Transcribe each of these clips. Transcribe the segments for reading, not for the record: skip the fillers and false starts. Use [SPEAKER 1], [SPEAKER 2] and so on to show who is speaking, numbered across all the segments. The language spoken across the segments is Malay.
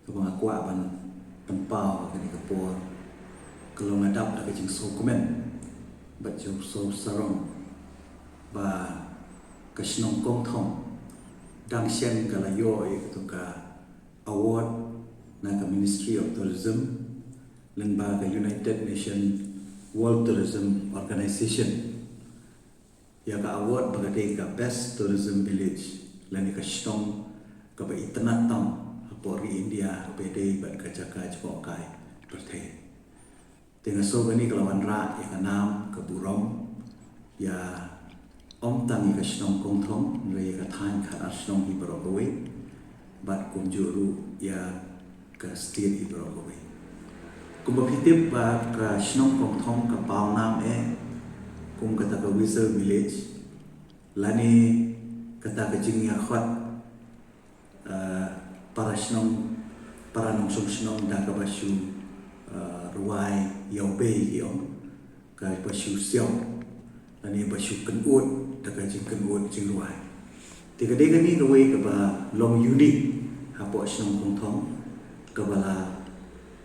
[SPEAKER 1] kepengakuan tempau kini kapur kalau ngadap ada jing so komen baca so sarong ba kasnong kong thong dang sian kalayo itu ka award na ka Ministry of Tourism lembaga United Nations World Tourism Organization ya ka award bagai ka Best Tourism Village lani ka shtong ka ba itna tam Pori India bede bat kajaka jpo kai perthe dengan so gani kelawan ra ya nam ke burong ya om tangi ka shnong kong thong re ka than kha ashnong hi brokowe bat kum juru ya ka stir hi brokowe kum bapitip ba ka shnong kong thong ka pau nam kum kata ka Wizard Village lani kata ka jingya khot para nong song da ka basu ruai yau bei yong ka basu siong ani basu kenut da ka jing kenut jing ruai tiga de ni ruai ka ba long unique ha po snong kong thong ka bala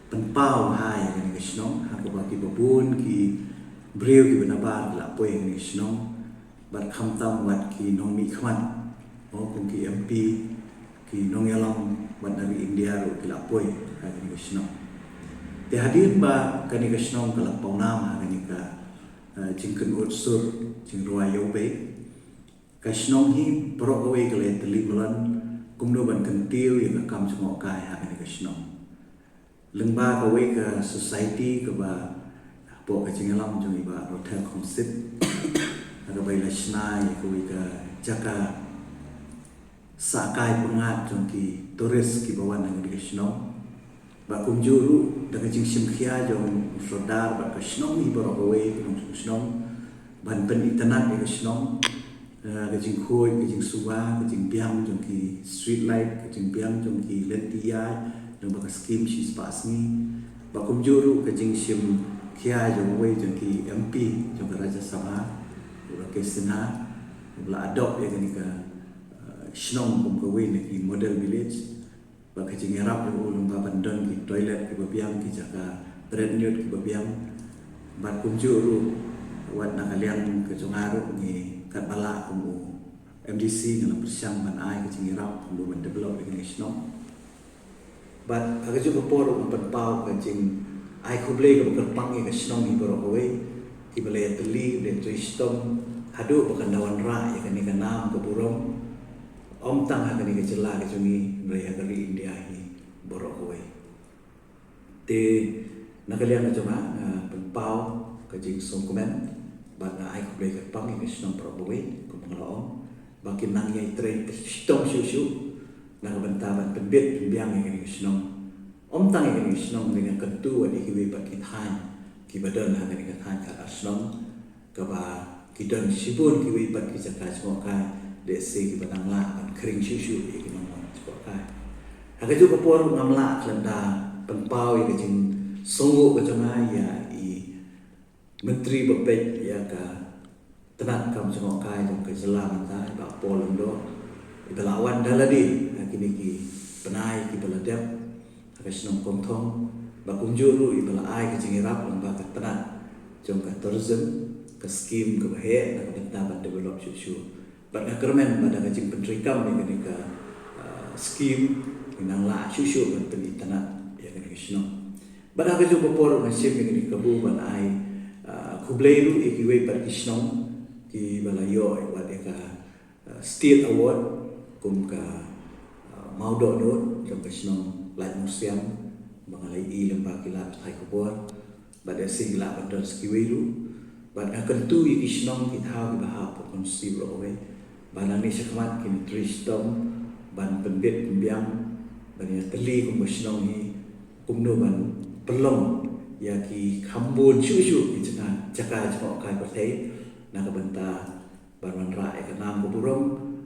[SPEAKER 1] penpau hai ni ka snong ha ka ba ki babun ki breu ki banabar la po ni snong bat kham tam wat ki nong mi khman o kong ki MP ki nong yalang ban dari India ro kila poi ka ni kasno te hadir ba ka ni kasno kala paunam ha ni ka jingken utsur jing ruai yo be kasno hi pro away kale teli bulan kumno ban kentiu ya kam semua kai ha ni kasno lengba ka we ka society ka ba po ka jing yalang jong ba hotel concept ada bai lasnai ka we ka jaka sakai pengat jongki turis ki bawan nang di Kasno ba kum juru da jing sim khia jong sodar ba Kasno ni borowe nong Kasno ban pen internet di Kasno ka jing khoi ka jing suwa ka jing biang jongki street light ka jing biang jongki lentia jong ba skim shi spas ni ba kum juru ka jing sim khia jong we jongki MP jong Raja Sabha ura kesena bla adopt ya ni ka Snong kum kawe ni model village ba ka jing erap lu ulung ba bandon ki toilet ki babiang ki jaka brand new ki babiang ba kum juru wat na kalian ke jongaru ni kat bala kum MDC ngala persiang ban ai ka jing erap lu ban develop ni Snong ba aga ju por ban pau ka jing ai khuble ka kerpang ni ka Snong ni boro kawe ki bale teli le tristom hadu bakan dawan ra ya kan ni ka nam ka burong om tang ha ni ke jela ke jungi raya dari India hi borok kowe te nakalian joma penpau ke jing song komen ba na ai ko blek pang ke snong pro kowe ko manglaom ba kin nang yai train stom shu na banta ban penbet biang ke snong om tang ke snong dengan ketu ani ki ba ki than ki badan ha ni ke than ka snong ka ba ki dan sibun ki ba ki jaka semua ka desi ki badang la ban kering shu ki nong sport kai ha ke ju ko por ngamla klenda penpau ke jing songo ke jama ya i menteri bepek ya ka tenat kam semua kai jong ke selam ta ba pol ndo ibalawan daladi kini ki penai ki baladap ha ke snong kong thong ba kunjuru ibala ai ke jing rap lamba ka tenat jong ka tourism ka scheme ke bahe na ka ban develop shu pada kermen pada kajing pentrikam ni kenika skim inang la shushu ban penitana ya kenika shno pada kaju popor nasim ni kenika bu ban ai khubleiru ikiwe par kishno ki balayo wat ka state award kum ka maudo no jong kishno light museum bangalai i lemba kila thai kopor pada singla bandar skiwelu pada kentu ikishno ki thau ki baha pon si rowe banani sekmat kini tristom ban penbet pembiang ban ya teli kum besnong hi kumno ban pelong ya ki khambun shu ki chana jaka jmo kai perthei na ka banta ban ra ka nam ko burong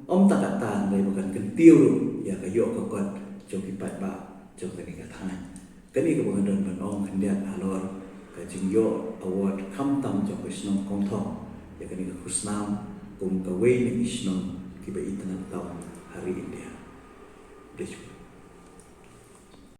[SPEAKER 1] om ta kata dai bukan kentiu ya ka yo ka kot jong ki pat ba jong ka ni ka than kani ka bukan don ban ong kandiat alor ka jing yo award kham tam jong besnong kong thong ya kani ka khusnam kum ka way ni isnong ki ba itanan taw hari India. Deshwa.